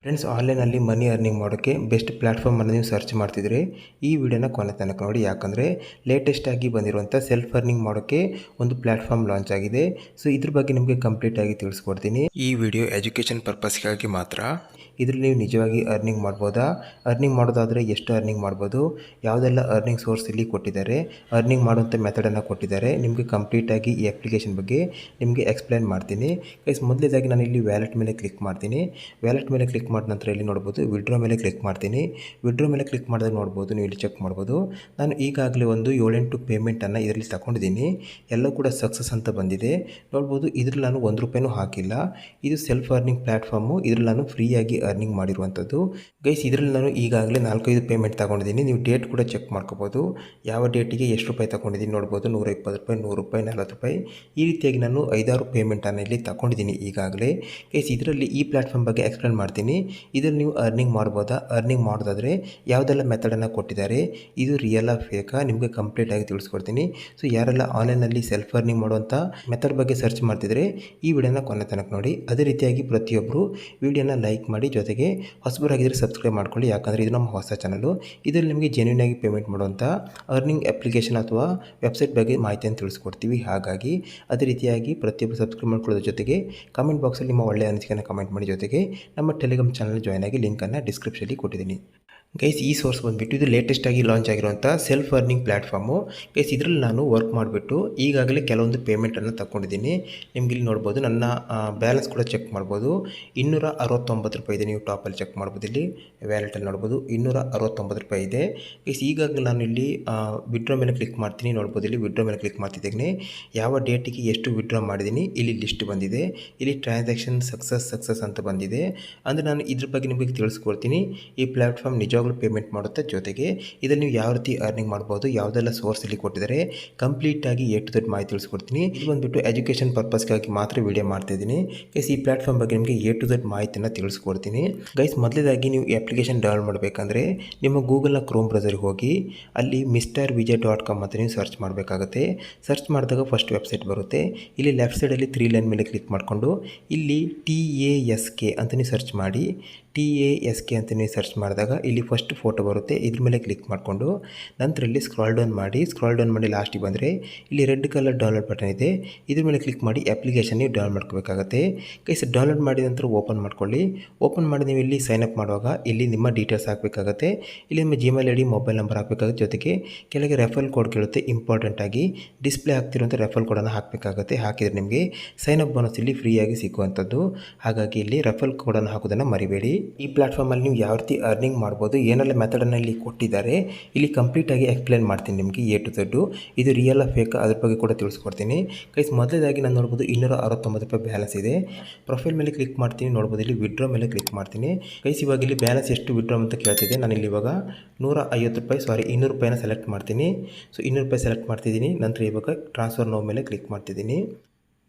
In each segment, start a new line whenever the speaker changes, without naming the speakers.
Friends, ಆನ್ಲೈನಲ್ಲಿ ಮನಿ earning ಮಾಡೋಕ್ಕೆ best ಪ್ಲ್ಯಾಟ್ಫಾರ್ಮನ್ನು ನೀವು ಸರ್ಚ್ ಮಾಡ್ತಿದ್ರೆ ಈ ವಿಡಿಯೋನ ಕೊನೆ ತನಕ ನೋಡಿ. ಯಾಕಂದರೆ ಲೇಟೆಸ್ಟಾಗಿ ಬಂದಿರುವಂಥ ಸೆಲ್ಫ್ ಅರ್ನಿಂಗ್ ಮಾಡೋಕ್ಕೆ ಒಂದು ಪ್ಲ್ಯಾಟ್ಫಾರ್ಮ್ ಲಾಂಚ್ ಆಗಿದೆ. ಸೊ ಇದ್ರ ಬಗ್ಗೆ ನಿಮಗೆ ಕಂಪ್ಲೀಟಾಗಿ ತಿಳಿಸ್ಕೊಡ್ತೀನಿ. ಈ ವಿಡಿಯೋ ಎಜುಕೇಷನ್ ಪರ್ಪಸ್ಗಾಗಿ ಮಾತ್ರ. ಇದರಲ್ಲಿ ನೀವು ನಿಜವಾಗಿ ಅರ್ನಿಂಗ್ ಮಾಡ್ಬೋದಾ, ಅರ್ನಿಂಗ್ ಮಾಡೋದಾದರೆ ಎಷ್ಟು ಅರ್ನಿಂಗ್ ಮಾಡ್ಬೋದು, ಯಾವುದೆಲ್ಲ ಅರ್ನಿಂಗ್ ಸೋರ್ಸ್ ಇಲ್ಲಿ ಕೊಟ್ಟಿದ್ದಾರೆ, ಅರ್ನಿಂಗ್ ಮಾಡುವಂಥ ಮೆಥಡನ್ನು ಕೊಟ್ಟಿದ್ದಾರೆ, ನಿಮಗೆ ಕಂಪ್ಲೀಟಾಗಿ ಈ ಅಪ್ಲಿಕೇಶನ್ ಬಗ್ಗೆ ನಿಮಗೆ ಎಕ್ಸ್ಪ್ಲೈನ್ ಮಾಡ್ತೀನಿ. ಗೈಸ್, ಮೊದಲೇದಾಗಿ ನಾನು ಇಲ್ಲಿ ವ್ಯಾಲೆಟ್ ಮೇಲೆ ಕ್ಲಿಕ್ ಮಾಡ್ತೀನಿ. ವ್ಯಾಲೆಟ್ ಮೇಲೆ ಕ್ಲಿಕ್ ಮಾಡಿದ ನಂತರ ಇಲ್ಲಿ ನೋಡ್ಬೋದು ವಿಡ್ರಾ ಮೇಲೆ ಕ್ಲಿಕ್ ಮಾಡ್ತೀನಿ. ವಿಡ್ರಾ ಮೇಲೆ ಕ್ಲಿಕ್ ಮಾಡಿದಾಗ ನೋಡ್ಬೋದು, ನೀವು ಇಲ್ಲಿ ಚೆಕ್ ಮಾಡ್ಬೋದು, ನಾನು ಈಗಾಗಲೇ ಒಂದು 7-8 ಪೇಮೆಂಟನ್ನು ಇದರಲ್ಲಿ ತಗೊಂಡಿದ್ದೀನಿ. ಎಲ್ಲ ಕೂಡ ಸಕ್ಸಸ್ ಅಂತ ಬಂದಿದೆ ನೋಡ್ಬೋದು. ಇದ್ರಲ್ಲಿ ನಾನು ₹1 ಹಾಕಿಲ್ಲ. ಇದು ಸೆಲ್ಫ್ ಅರ್ನಿಂಗ್ ಪ್ಲ್ಯಾಟ್ಫಾರ್ಮು. ಇದ್ರಲ್ಲಿ ನಾನು ಫ್ರೀಯಾಗಿ ಅರ್ನಿಂಗ್ ಮಾಡಿರುವಂಥದ್ದು. ಗೈಸ್, ಇದರಲ್ಲಿ ನಾನು ಈಗಾಗಲೇ 4-5 ಪೇಮೆಂಟ್ ತಗೊಂಡಿದ್ದೀನಿ. ನೀವು ಡೇಟ್ ಕೂಡ ಚೆಕ್ ಮಾಡ್ಕೋಬೋದು, ಯಾವ ಡೇಟಿಗೆ ಎಷ್ಟು ರೂಪಾಯಿ ತಗೊಂಡಿದ್ದೀನಿ ನೋಡ್ಬೋದು. ₹120, ₹100, ₹40 ಈ ರೀತಿಯಾಗಿ ನಾನು 5-6 ಪೇಮೆಂಟನ್ನು ಇಲ್ಲಿ ತಗೊಂಡಿದ್ದೀನಿ ಈಗಾಗಲೇ. ಗೈಸ್, ಇದರಲ್ಲಿ ಈ ಪ್ಲ್ಯಾಟ್ಫಾರ್ಮ್ ಬಗ್ಗೆ ಎಕ್ಸ್ಪ್ಲೇನ್ ಮಾಡ್ತೀನಿ. ಇದರಲ್ಲಿ ನೀವು ಅರ್ನಿಂಗ್ ಮಾಡ್ಬೋದಾ, ಅರ್ನಿಂಗ್ ಮಾಡೋದಾದರೆ ಯಾವುದೆಲ್ಲ ಮೆಥಡನ್ನು ಕೊಟ್ಟಿದ್ದಾರೆ, ಇದು ರಿಯಲ್ ಫೇಕಾ, ನಿಮಗೆ ಕಂಪ್ಲೀಟಾಗಿ ತಿಳಿಸ್ಕೊಡ್ತೀನಿ. ಸೊ ಯಾರೆಲ್ಲ ಆನ್ಲೈನಲ್ಲಿ ಸೆಲ್ಫ್ ಅರ್ನಿಂಗ್ ಮಾಡುವಂಥ ಮೆಥಡ್ ಬಗ್ಗೆ ಸರ್ಚ್ ಮಾಡ್ತಿದ್ರೆ ಈ ವಿಡಿಯೋನ ಕೊನೆ ತನಕ ನೋಡಿ. ಅದೇ ರೀತಿಯಾಗಿ ಪ್ರತಿಯೊಬ್ಬರು ವಿಡಿಯೋನ ಲೈಕ್ ಮಾಡಿ, ಜೊತೆಗೆ ಹೊಸಬರಾಗಿದ್ದರೆ ಸಬ್ಸ್ಕ್ರೈಬ್ ಮಾಡ್ಕೊಳ್ಳಿ. ಯಾಕಂದರೆ ಇದು ನಮ್ಮ ಹೊಸ ಚಾನಲು. ಇದರಲ್ಲಿ ನಿಮಗೆ ಜೆನ್ಯೂನ್ ಆಗಿ ಪೇಮೆಂಟ್ ಮಾಡುವಂಥ ಅರ್ನಿಂಗ್ ಅಪ್ಲಿಕೇಶನ್ ಅಥವಾ ವೆಬ್ಸೈಟ್ ಬಗ್ಗೆ ಮಾಹಿತಿಯನ್ನು ತಿಳಿಸ್ಕೊಡ್ತೀವಿ. ಹಾಗಾಗಿ ಅದೇ ರೀತಿಯಾಗಿ ಪ್ರತಿಯೊಬ್ಬರು ಸಬ್ಸ್ಕ್ರೈಬ್ ಮಾಡ್ಕೊಳ್ಳೋದ್ರ ಜೊತೆಗೆ ಕಮೆಂಟ್ ಬಾಕ್ಸಲ್ಲಿ ನಿಮ್ಮ ಒಳ್ಳೆಯ ಅನಿಸಿಕೆಯನ್ನು ಕಮೆಂಟ್ ಮಾಡಿ. ಜೊತೆಗೆ ನಮ್ಮ ಟೆಲಿಗ್ರಾಮ್ ಚಾನಲ್ ಜಾಯ್ನ್ ಆಗಿ, ಲಿಂಕನ್ನು ಡಿಸ್ಕ್ರಿಪ್ಷನಲ್ಲಿ ಕೊಟ್ಟಿದ್ದೀನಿ. ಗೈಸ್, ಈ ಸೋರ್ಸ್ ಬಂದುಬಿಟ್ಟು ಇದು ಲೇಟೆಸ್ಟಾಗಿ ಲಾಂಚ್ ಆಗಿರುವಂಥ ಸೆಲ್ಫ್ ಅರ್ನಿಂಗ್ ಪ್ಲ್ಯಾಟ್ಫಾರ್ಮು. ಗೈಸ್, ಇದರಲ್ಲಿ ನಾನು ವರ್ಕ್ ಮಾಡಿಬಿಟ್ಟು ಈಗಾಗಲೇ ಕೆಲವೊಂದು ಪೇಮೆಂಟನ್ನು ತಗೊಂಡಿದ್ದೀನಿ. ನಿಮ್ಗೆ ಇಲ್ಲಿ ನೋಡ್ಬೋದು, ನನ್ನ ಬ್ಯಾಲೆನ್ಸ್ ಕೂಡ ಚೆಕ್ ಮಾಡ್ಬೋದು. ₹269 ಇದೆ. ನೀವು ಟಾಪಲ್ಲಿ ಚೆಕ್ ಮಾಡ್ಬೋದು. ಇಲ್ಲಿ ವ್ಯಾಲೆಟಲ್ಲಿ ನೋಡ್ಬೋದು ₹269 ಇದೆ. ಗೈಸ್, ಈಗಾಗಲೇ ನಾನು ಇಲ್ಲಿ ವಿಡ್ರಾ ಮೇಲೆ ಕ್ಲಿಕ್ ಮಾಡ್ತೀನಿ. ನೋಡ್ಬೋದು, ಇಲ್ಲಿ ವಿಡ್ರಾ ಮೇಲೆ ಕ್ಲಿಕ್ ಮಾಡ್ತಿದ್ದೀನಿ. ಯಾವ ಡೇಟಿಗೆ ಎಷ್ಟು ವಿಡ್ರಾ ಮಾಡಿದ್ದೀನಿ ಇಲ್ಲಿ ಲಿಸ್ಟ್ ಬಂದಿದೆ. ಇಲ್ಲಿ ಟ್ರಾನ್ಸಾಕ್ಷನ್ ಸಕ್ಸಸ್ ಅಂತ ಬಂದಿದೆ. ಅಂದರೆ ನಾನು ಇದ್ರ ಬಗ್ಗೆ ನಿಮಗೆ ತಿಳಿಸ್ಕೊಡ್ತೀನಿ. ಈ ಪ್ಲ್ಯಾಟ್ಫಾರ್ಮ್ ನಿಜವಾಗ್ಲೂ ಪೇಮೆಂಟ್ ಮಾಡುತ್ತೆ. ಜೊತೆಗೆ ಇದರಲ್ಲಿ ನೀವು ಯಾವ ರೀತಿ ಅರ್ನಿಂಗ್ ಮಾಡ್ಬೋದು, ಯಾವುದೆಲ್ಲ ಸೋರ್ಸ್ ಇಲ್ಲಿ ಕೊಟ್ಟಿದ್ದಾರೆ, ಕಂಪ್ಲೀಟಾಗಿ ದೊಡ್ಡ ಮಾಹಿತಿ ತಿಳಿಸ್ಕೊಡ್ತೀನಿ. ಇದು ಬಂದುಬಿಟ್ಟು ಎಜುಕೇಷನ್ ಪರ್ಪಸ್ಗಾಗಿ ಮಾತ್ರ ವಿಡಿಯೋ ಮಾಡ್ತಿದ್ದೀನಿ. ಗೈಸ್, ಈ ಪ್ಲ್ಯಾಟ್ಫಾರ್ಮ್ ಬಗ್ಗೆ ನಿಮಗೆ ದೊಡ್ಡ ಮಾಹಿತಿಯನ್ನು ತಿಳಿಸ್ಕೊಡ್ತೀನಿ. ಗೈಸ್, ಮೊದಲೇದಾಗಿ ನೀವು ಈ ಅಪ್ಲಿಕೇಶನ್ ಡೌನ್ಲೋಡ್ ಮಾಡಬೇಕಂದ್ರೆ ನಿಮ್ಮ ಗೂಗಲ್ನ ಕ್ರೋಮ್ ಬ್ರೌಸರ್ಗೆ ಹೋಗಿ ಅಲ್ಲಿ MrVijay.com ಅಂತ ನೀವು ಸರ್ಚ್ ಮಾಡಬೇಕಾಗುತ್ತೆ. ಸರ್ಚ್ ಮಾಡಿದಾಗ ಫಸ್ಟ್ ವೆಬ್ಸೈಟ್ ಬರುತ್ತೆ. ಇಲ್ಲಿ ಲೆಫ್ಟ್ ಸೈಡಲ್ಲಿ 3 ಲೈನ್ ಮೇಲೆ ಕ್ಲಿಕ್ ಮಾಡಿಕೊಂಡು ಇಲ್ಲಿ TASK ಅಂತ ನೀವು ಸರ್ಚ್ ಮಾಡಿ. TASK ಅಂತ ನೀವು ಸರ್ಚ್ ಮಾಡಿದಾಗ ಇಲ್ಲಿ ಫಸ್ಟ್ ಫೋಟೋ ಬರುತ್ತೆ. ಇದ್ರ ಮೇಲೆ ಕ್ಲಿಕ್ ಮಾಡಿಕೊಂಡು ನಂತರ ಇಲ್ಲಿ ಸ್ಕ್ರಾಲ್ ಡೌನ್ ಮಾಡಿ ಲಾಸ್ಟಿಗೆ ಬಂದರೆ ಇಲ್ಲಿ ರೆಡ್ ಕಲರ್ ಡೌನ್ಲೋಡ್ ಬಟನ್ ಇದೆ. ಇದ್ರ ಮೇಲೆ ಕ್ಲಿಕ್ ಮಾಡಿ ಅಪ್ಲಿಕೇಶನ್ ನೀವು ಡೌನ್ಲೋಡ್ ಮಾಡ್ಕೋಬೇಕಾಗುತ್ತೆ. ಗೈಸ್, ಡೌನ್ಲೋಡ್ ಮಾಡಿದ ನಂತರ ಓಪನ್ ಮಾಡ್ಕೊಳ್ಳಿ. ಓಪನ್ ಮಾಡಿ ನೀವು ಇಲ್ಲಿ ಸೈನ್ ಅಪ್ ಮಾಡುವಾಗ ಇಲ್ಲಿ ನಿಮ್ಮ ಡೀಟೇಲ್ಸ್ ಹಾಕಬೇಕಾಗುತ್ತೆ. ಇಲ್ಲಿ ನಿಮ್ಮ Gmail ID, ಮೊಬೈಲ್ ನಂಬರ್ ಹಾಕಬೇಕಾಗುತ್ತೆ. ಜೊತೆಗೆ ಕೆಳಗೆ ರೆಫರಲ್ ಕೋಡ್ ಕೇಳುತ್ತೆ. ಇಂಪಾರ್ಟೆಂಟಾಗಿ ಡಿಸ್ಪ್ಲೇ ಆಗ್ತಿರುವಂಥ ರೆಫರಲ್ ಕೋಡನ್ನು ಹಾಕಬೇಕಾಗುತ್ತೆ. ಹಾಕಿದರೆ ನಿಮಗೆ ಸೈನ್ ಅಪ್ ಬೋನಸ್ ಇಲ್ಲಿ ಫ್ರೀಯಾಗಿ ಸಿಕ್ಕುವಂಥದ್ದು. ಹಾಗಾಗಿ ಇಲ್ಲಿ ರೆಫರಲ್ ಕೋಡನ್ನು ಹಾಕೋದನ್ನು ಮರಿಬೇಡಿ. ಈ ಪ್ಲ್ಯಾಟ್ಫಾರ್ಮಲ್ಲಿ ನೀವು ಯಾವ ರೀತಿ ಅರ್ನಿಂಗ್ ಮಾಡ್ಬೋದು, ಏನೆಲ್ಲ ಮೆಥಡನ್ನು ಇಲ್ಲಿ ಕೊಟ್ಟಿದ್ದಾರೆ ಇಲ್ಲಿ ಕಂಪ್ಲೀಟಾಗಿ ಎಕ್ಸ್ಪ್ಲೇನ್ ಮಾಡ್ತೀನಿ ನಿಮಗೆ to Z. ಇದು ರಿಯಲ್ ಫೇಕ್ ಅದ್ರ ಬಗ್ಗೆ ಕೂಡ ತಿಳಿಸ್ಕೊಡ್ತೀನಿ. ಗೈಸ್, ಮೊದಲೇದಾಗಿ ನಾನು ನೋಡ್ಬೋದು ₹269 ಬ್ಯಾಲೆನ್ಸ್ ಇದೆ. ಪ್ರೊಫೈಲ್ ಮೇಲೆ ಕ್ಲಿಕ್ ಮಾಡ್ತೀನಿ. ನೋಡ್ಬೋದು ಇಲ್ಲಿ ವಿಡ್ರಾ ಮೇಲೆ ಕ್ಲಿಕ್ ಮಾಡ್ತೀನಿ. ಗೈಸ್, ಇವಾಗ ಇಲ್ಲಿ ಬ್ಯಾಲೆನ್ಸ್ ಎಷ್ಟು ವಿಡ್ರಾ ಅಂತ ಕೇಳ್ತಿದೆ. ನಾನು ಇಲ್ಲಿ ಇವಾಗ ₹200 ಸೆಲೆಕ್ಟ್ ಮಾಡ್ತೀನಿ. ಸೊ ₹200 ಸೆಲೆಕ್ಟ್ ಮಾಡ್ತಿದ್ದೀನಿ. ನಂತರ ಇವಾಗ ಟ್ರಾನ್ಸ್ಫರ್ ನೋ ಮೇಲೆ ಕ್ಲಿಕ್ ಮಾಡ್ತಿದ್ದೀನಿ.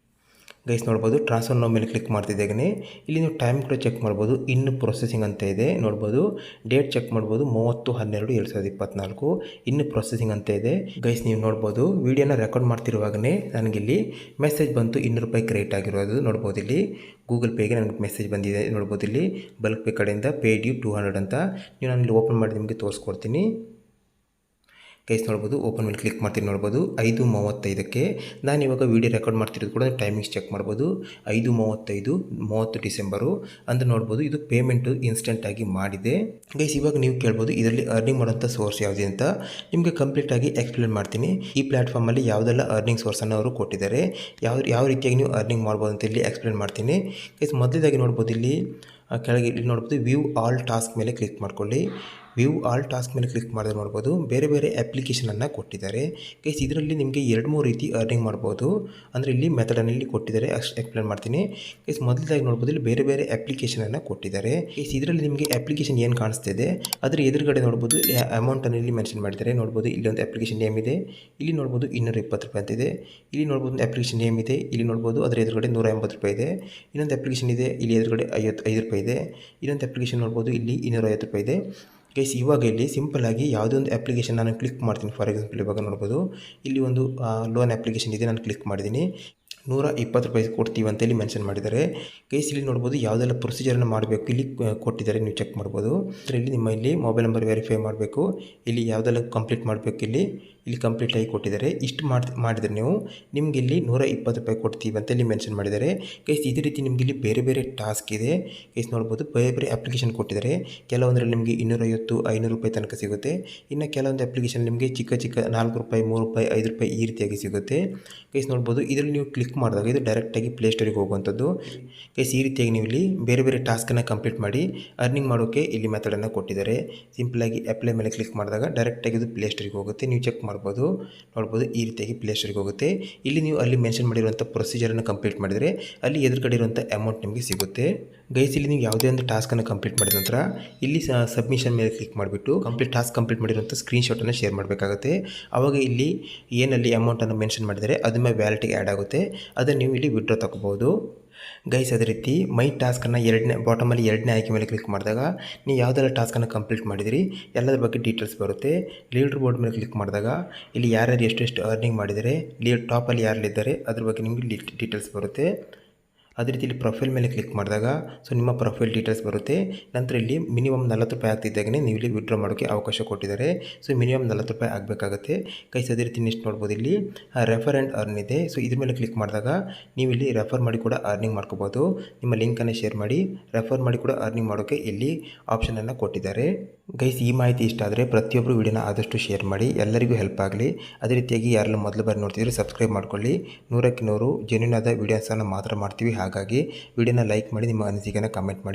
ಗೈಸ್, ನೋಡ್ಬೋದು ಟ್ರಾನ್ಸ್ಫರ್ ನೋ ಮೇಲೆ ಕ್ಲಿಕ್ ಮಾಡ್ತಿದ್ದಾಗನೇ ಇಲ್ಲಿ ನೀವು ಟೈಮ್ ಕೂಡ ಚೆಕ್ ಮಾಡ್ಬೋದು. ಇನ್ನು ಪ್ರೊಸೆಸಿಂಗ್ ಅಂತ ಇದೆ. ನೋಡ್ಬೋದು ಡೇಟ್ ಚೆಕ್ ಮಾಡ್ಬೋದು 30/12/2024 ಇನ್ನು ಪ್ರೊಸೆಸಿಂಗ್ ಅಂತ ಇದೆ. ಗೈಸ್, ನೀವು ನೋಡ್ಬೋದು ವಿಡಿಯೋನ ರೆಕಾರ್ಡ್ ಮಾಡ್ತಿರುವಾಗಲೇ ನನಗಿಲ್ಲಿ ಮೆಸೇಜ್ ಬಂತು ₹200 ಕ್ರೆಡಿಟ್ ಆಗಿರೋದು. ನೋಡ್ಬೋದು ಇಲ್ಲಿ ಗೂಗಲ್ ಪೇಗೆ ನನಗೆ ಮೆಸೇಜ್ ಬಂದಿದೆ. ನೋಡ್ಬೋದು ಇಲ್ಲಿ ಬಲ್ಕ್ ಪೇ ಕಡೆಯಿಂದ ಪೇಡ್ ಯು 200 ಅಂತ. ನೀವು ನಾನು ಇಲ್ಲಿ ಓಪನ್ ಮಾಡಿ ನಿಮಗೆ ತೋರಿಸ್ಕೊಡ್ತೀನಿ. ಗೈಸ್, ನೋಡ್ಬೋದು ಓಪನ್ ಮೇಲೆ ಕ್ಲಿಕ್ ಮಾಡ್ತೀನಿ. ನೋಡ್ಬೋದು 5:35ಕ್ಕೆ ನಾನು ಇವಾಗ ವೀಡಿಯೋ ರೆಕಾರ್ಡ್ ಮಾಡ್ತಿರೋದು ಕೂಡ ಟೈಮಿಂಗ್ಸ್ ಚೆಕ್ ಮಾಡ್ಬೋದು. 5:35 30 ಡಿಸೆಂಬರು ಅಂದರೆ ನೋಡ್ಬೋದು ಇದು ಪೇಮೆಂಟು ಇನ್ಸ್ಟೆಂಟಾಗಿ ಮಾಡಿದೆ. ಗೈಸ್, ಇವಾಗ ನೀವು ಕೇಳ್ಬೋದು ಇದರಲ್ಲಿ ಅರ್ನಿಂಗ್ ಮಾಡೋಂಥ ಸೋರ್ಸ್ ಯಾವುದೇ ಅಂತ. ನಿಮಗೆ ಕಂಪ್ಲೀಟಾಗಿ ಎಕ್ಸ್ಪ್ಲೇನ್ ಮಾಡ್ತೀನಿ. ಈ ಪ್ಲ್ಯಾಟ್ಫಾರ್ಮಲ್ಲಿ ಯಾವುದೆಲ್ಲ ಅರ್ನಿಂಗ್ ಸೋರ್ಸನ್ನು ಅವರು ಕೊಟ್ಟಿದ್ದಾರೆ, ಯಾವ ರೀತಿಯಾಗಿ ನೀವು ಅರ್ನಿಂಗ್ ಮಾಡ್ಬೋದು ಅಂತ ಇಲ್ಲಿ ಎಕ್ಸ್ಪ್ಲೇನ್ ಮಾಡ್ತೀನಿ. ಗೈಸ್, ಮೊದಲೇದಾಗಿ ನೋಡ್ಬೋದು ಇಲ್ಲಿ ಕೆಳಗೆ ಇಲ್ಲಿ ನೋಡ್ಬೋದು ವ್ಯೂ ಆಲ್ ಟಾಸ್ಕ್ ಮೇಲೆ ಕ್ಲಿಕ್ ಮಾಡ್ಕೊಳ್ಳಿ. ವ್ಯೂ ಆಲ್ ಟಾಸ್ಕ್ ಮೇಲೆ ಕ್ಲಿಕ್ ಮಾಡಿದ್ರೆ ನೋಡ್ಬೋದು ಬೇರೆ ಬೇರೆ ಅಪ್ಲಿಕೇಶನನ್ನು ಕೊಟ್ಟಿದ್ದಾರೆ. ಗೈಸ್, ಇದರಲ್ಲಿ ನಿಮಗೆ 2-3 ರೀತಿ ಅರ್ನಿಂಗ್ ಮಾಡ್ಬೋದು. ಅಂದರೆ ಇಲ್ಲಿ ಮೆಥಡನ್ನು ಇಲ್ಲಿ ಕೊಟ್ಟಿದ್ದಾರೆ, ಅಷ್ಟು ಎಕ್ಸ್ಪ್ಲೇನ್ ಮಾಡ್ತೀನಿ. ಗೈಸ್, ಮೊದಲಾಗಿ ನೋಡ್ಬೋದು ಇಲ್ಲಿ ಬೇರೆ ಬೇರೆ ಅಪ್ಲಿಕೇಶನನ್ನು ಕೊಟ್ಟಿದ್ದಾರೆ. ಗೈಸ್, ಇದರಲ್ಲಿ ನಿಮಗೆ ಅಪ್ಲಿಕೇಶನ್ ಏನು ಕಾಣಿಸ್ತಿದೆ ಅದರ ಎದುರುಗಡೆ ನೋಡ್ಬೋದು ಅಮೌಂಟನ್ನು ಇಲ್ಲಿ ಮೆನ್ಷನ್ ಮಾಡಿದ್ದಾರೆ. ನೋಡ್ಬೋದು ಇಲ್ಲಿ ಒಂದು ಅಪ್ಲಿಕೇಶನ್ ನೇಮ್ ಇದೆ. ಇಲ್ಲಿ ನೋಡ್ಬೋದು ₹220 ಅಂತ ಇದೆ. ಇಲ್ಲಿ ನೋಡ್ಬೋದು ಒಂದು ಅಪ್ಲಿಕೇಶನ್ ನೇಮ್ ಇದೆ. ಇಲ್ಲಿ ನೋಡ್ಬೋದು ಅದರ ಎದುರುಗಡೆ ₹180 ಇದೆ. ಇನ್ನೊಂದು ಅಪ್ಲಿಕೇಶನ್ ಇದೆ, ಇಲ್ಲಿ ಎದುರುಗಡೆ ₹55 ಇದೆ. ಇನ್ನೊಂದು ಅಪ್ಲಿಕೇಶನ್ ನೋಡ್ಬೋದು ಇಲ್ಲಿ ₹250 ಇದೆ. ಗೈಸ್, ಇವಾಗ ಇಲ್ಲಿ ಸಿಂಪಲ್ಲಾಗಿ ಯಾವುದೇ ಒಂದು ಅಪ್ಲಿಕೇಶನ್ ನಾನು ಕ್ಲಿಕ್ ಮಾಡ್ತೀನಿ. ಫಾರ್ ಎಕ್ಸಾಂಪಲ್ ಇವಾಗ ನೋಡ್ಬೋದು ಇಲ್ಲಿ ಒಂದು ಲೋನ್ ಅಪ್ಲಿಕೇಶನ್ ಇದೆ, ನಾನು ಕ್ಲಿಕ್ ಮಾಡಿದ್ದೀನಿ. ₹120 ಕೊಡ್ತೀವಿ ಅಂತೇಳಿ ಮೆನ್ಷನ್ ಮಾಡಿದ್ದಾರೆ. ಗೈಸ್ ಇಲ್ಲಿ ನೋಡ್ಬೋದು ಯಾವುದೆಲ್ಲ ಪ್ರೊಸೀಜರನ್ನು ಮಾಡಬೇಕು ಇಲ್ಲಿ ಕೊಟ್ಟಿದ್ದಾರೆ, ನೀವು ಚೆಕ್ ಮಾಡ್ಬೋದು. ಇದರಲ್ಲಿ ನಿಮ್ಮ ಇಲ್ಲಿ ಮೊಬೈಲ್ ನಂಬರ್ ವೆರಿಫೈ ಮಾಡಬೇಕು, ಇಲ್ಲಿ ಯಾವುದೆಲ್ಲ ಕಂಪ್ಲೀಟ್ ಮಾಡಬೇಕು ಇಲ್ಲಿ ಕಂಪ್ಲೀಟ್ ಆಗಿ ಕೊಟ್ಟಿದ್ದಾರೆ. ಇಷ್ಟು ಮಾಡಿದರೆ ನೀವು ನಿಮ್ಗೆ ಇಲ್ಲಿ ₹120 ಕೊಡ್ತೀವಿ ಅಂತೇಳಿ ಮೆನ್ಷನ್ ಮಾಡಿದ್ದಾರೆ. ಗೈಸ್ ಇದೇ ರೀತಿ ನಿಮ್ಗೆ ಇಲ್ಲಿ ಬೇರೆ ಬೇರೆ ಟಾಸ್ಕ್ ಇದೆ. ಗೈಸ್ ನೋಡ್ಬೋದು ಬೇರೆ ಬೇರೆ ಅಪ್ಲಿಕೇಶನ್ ಕೊಟ್ಟಿದ್ದಾರೆ. ಕೆಲವೊಂದರಲ್ಲಿ ನಿಮಗೆ ₹250, ₹500 ತನಕ ಸಿಗುತ್ತೆ. ಇನ್ನು ಕೆಲವೊಂದು ಅಪ್ಲಿಕೇಶನ್ ನಿಮಗೆ ಚಿಕ್ಕ ₹4, ₹3, ₹5 ಈ ರೀತಿಯಾಗಿ ಸಿಗುತ್ತೆ. ಗೈಸ್ ನೋಡ್ಬೋದು ಇದರಲ್ಲಿ ನೀವು ಕ್ಲಿಕ್ ಮಾಡಿದಾಗ ಇದು ಡೈರೆಕ್ಟಾಗಿ ಪ್ಲೇಸ್ಟೋರಿಗೆ ಹೋಗುವಂಥದ್ದು. ಗೈಸ್ ಈ ರೀತಿಯಾಗಿ ನೀವು ಇಲ್ಲಿ ಬೇರೆ ಬೇರೆ ಟಾಸ್ಕನ್ನು ಕಂಪ್ಲೀಟ್ ಮಾಡಿ ಅರ್ನಿಂಗ್ ಮಾಡೋಕ್ಕೆ ಇಲ್ಲಿ ಮೆಥಡನ್ನು ಕೊಟ್ಟಿದ್ದಾರೆ. ಸಿಂಪಲಾಗಿ ಅಪ್ಲೈ ಮೇಲೆ ಕ್ಲಿಕ್ ಮಾಡಿದಾಗ ಡೈರೆಕ್ಟಾಗಿ ಇದು ಪ್ಲೇಸ್ಟೋರಿಗೆ ಹೋಗುತ್ತೆ. ನೀವು ಚೆಕ್ ಮಾಡ್ಬೋದು, ನೋಡ್ಬೋದು ಈ ರೀತಿಯಾಗಿ ಪ್ಲೇಸ್ಟೋರಿಗೆ ಹೋಗುತ್ತೆ. ಇಲ್ಲಿ ನೀವು ಅಲ್ಲಿ ಮೆನ್ಷನ್ ಮಾಡಿರುವಂಥ ಪ್ರೊಸೀಜರನ್ನು ಕಂಪ್ಲೀಟ್ ಮಾಡಿದರೆ ಅಲ್ಲಿ ಎದುರುಗಡೆ ಇರುವಂಥ ಅಮೌಂಟ್ ನಿಮಗೆ ಸಿಗುತ್ತೆ. ಗೈಸ್ ಇಲ್ಲಿ ನೀವು ಯಾವುದೇ ಒಂದು ಟಾಸ್ಕನ್ನು ಕಂಪ್ಲೀಟ್ ಮಾಡಿದ ನಂತರ ಇಲ್ಲಿ ಸಬ್ಮಿಷನ್ ಮೇಲೆ ಕ್ಲಿಕ್ ಮಾಡಿಬಿಟ್ಟು ಟಾಸ್ಕ್ ಕಂಪ್ಲೀಟ್ ಮಾಡಿರುವಂಥ ಸ್ಕ್ರೀನ್ಶಾಟನ್ನು ಶೇರ್ ಮಾಡಬೇಕಾಗುತ್ತೆ. ಆವಾಗ ಇಲ್ಲಿ ಏನಲ್ಲಿ ಅಮೌಂಟನ್ನು ಮೆನ್ಷನ್ ಮಾಡಿದರೆ ಅದು ನಿಮ್ಮ ವ್ಯಾಲೆಟ್ಗೆ ಆ್ಯಡ್ ಆಗುತ್ತೆ. ಅದನ್ನು ನೀವು ಇಲ್ಲಿ ವಿಡ್ರಾ ತಗೋಬೋದು. ಗೈಸ್ ಅದೇ ರೀತಿ ಮೈ ಟಾಸ್ಕನ್ನು ಬಾಟಮಲ್ಲಿ ಎರಡನೇ ಆಯ್ಕೆ ಮೇಲೆ ಕ್ಲಿಕ್ ಮಾಡಿದಾಗ ನೀವು ಯಾವುದೆಲ್ಲ ಟಾಸ್ಕನ್ನು ಕಂಪ್ಲೀಟ್ ಮಾಡಿದಿರಿ ಎಲ್ಲದರ ಬಗ್ಗೆ ಡೀಟೇಲ್ಸ್ ಬರುತ್ತೆ. ಲೀಡರ್ ಬೋರ್ಡ್ ಮೇಲೆ ಕ್ಲಿಕ್ ಮಾಡಿದಾಗ ಇಲ್ಲಿ ಯಾರ್ಯಾರು ಎಷ್ಟೆಷ್ಟು ಅರ್ನಿಂಗ್ ಮಾಡಿದರೆ ಟಾಪಲ್ಲಿ ಯಾರಲ್ಲಿದ್ದಾರೆ ಅದ್ರ ಬಗ್ಗೆ ನಿಮಗೆ ಡೀಟೇಲ್ಸ್ ಬರುತ್ತೆ. ಅದೇ ರೀತಿ ಇಲ್ಲಿ ಪ್ರೊಫೈಲ್ ಮೇಲೆ ಕ್ಲಿಕ್ ಮಾಡಿದಾಗ ನಿಮ್ಮ ಪ್ರೊಫೈಲ್ ಡೀಟೇಲ್ಸ್ ಬರುತ್ತೆ. ನಂತರ ಇಲ್ಲಿ ಮಿನಿಮಮ್ ₹40 ಆಗ್ತಿದ್ದಾಗನೇ ನೀವು ಇಲ್ಲಿ ವಿಡ್ರಾ ಮಾಡೋಕ್ಕೆ ಅವಕಾಶ ಕೊಟ್ಟಿದ್ದಾರೆ. ಮಿನಿಮಮ್ ₹40 ಆಗಬೇಕಾಗುತ್ತೆ. ಗೈಸ್ ಅದೇ ರೀತಿ ನೆಕ್ಸ್ಟ್ ನೋಡ್ಬೋದು ಇಲ್ಲಿ ರೆಫರ್ ಆ್ಯಂಡ್ ಅರ್ನ್ ಇದೆ. ಇದ್ರ ಮೇಲೆ ಕ್ಲಿಕ್ ಮಾಡಿದಾಗ ನೀವು ಇಲ್ಲಿ ರೆಫರ್ ಮಾಡಿ ಕೂಡ ಅರ್ನಿಂಗ್ ಮಾಡ್ಕೋಬೋದು. ನಿಮ್ಮ ಲಿಂಕನ್ನು ಶೇರ್ ಮಾಡಿ ರೆಫರ್ ಮಾಡಿ ಕೂಡ ಅರ್ನಿಂಗ್ ಮಾಡೋಕ್ಕೆ ಇಲ್ಲಿ ಆಪ್ಷನನ್ನು ಕೊಟ್ಟಿದ್ದಾರೆ. ಗೈಸ್ ಈ ಮಾಹಿತಿ ಇಷ್ಟ ಆದರೆ ಪ್ರತಿಯೊಬ್ಬರು ವಿಡಿಯೋನ ಆದಷ್ಟು ಶೇರ್ ಮಾಡಿ, ಎಲ್ಲರಿಗೂ ಹೆಲ್ಪ್ ಆಗಲಿ. ಅದೇ ರೀತಿಯಾಗಿ ಯಾರೆಲ್ಲ ಮೊದಲು ಬಾರಿ ನೋಡ್ತಿದ್ರೆ ಸಬ್ಸ್ಕ್ರೈಬ್ ಮಾಡ್ಕೊಳ್ಳಿ. 100ಕ್ಕೆ 100 ಜೆನ್ಯೂನ್ ಆದ ವೀಡಿಯೋಸನ್ನು ಮಾತ್ರ ಮಾಡ್ತೀವಿ. ಹಾಗಾಗಿ ವಿಡಿಯೋನ ಲೈಕ್ ಮಾಡಿ, ನಿಮ್ಮ ಅನಿಸಿಕೆನ ಕಮೆಂಟ್ ಮಾಡಿ.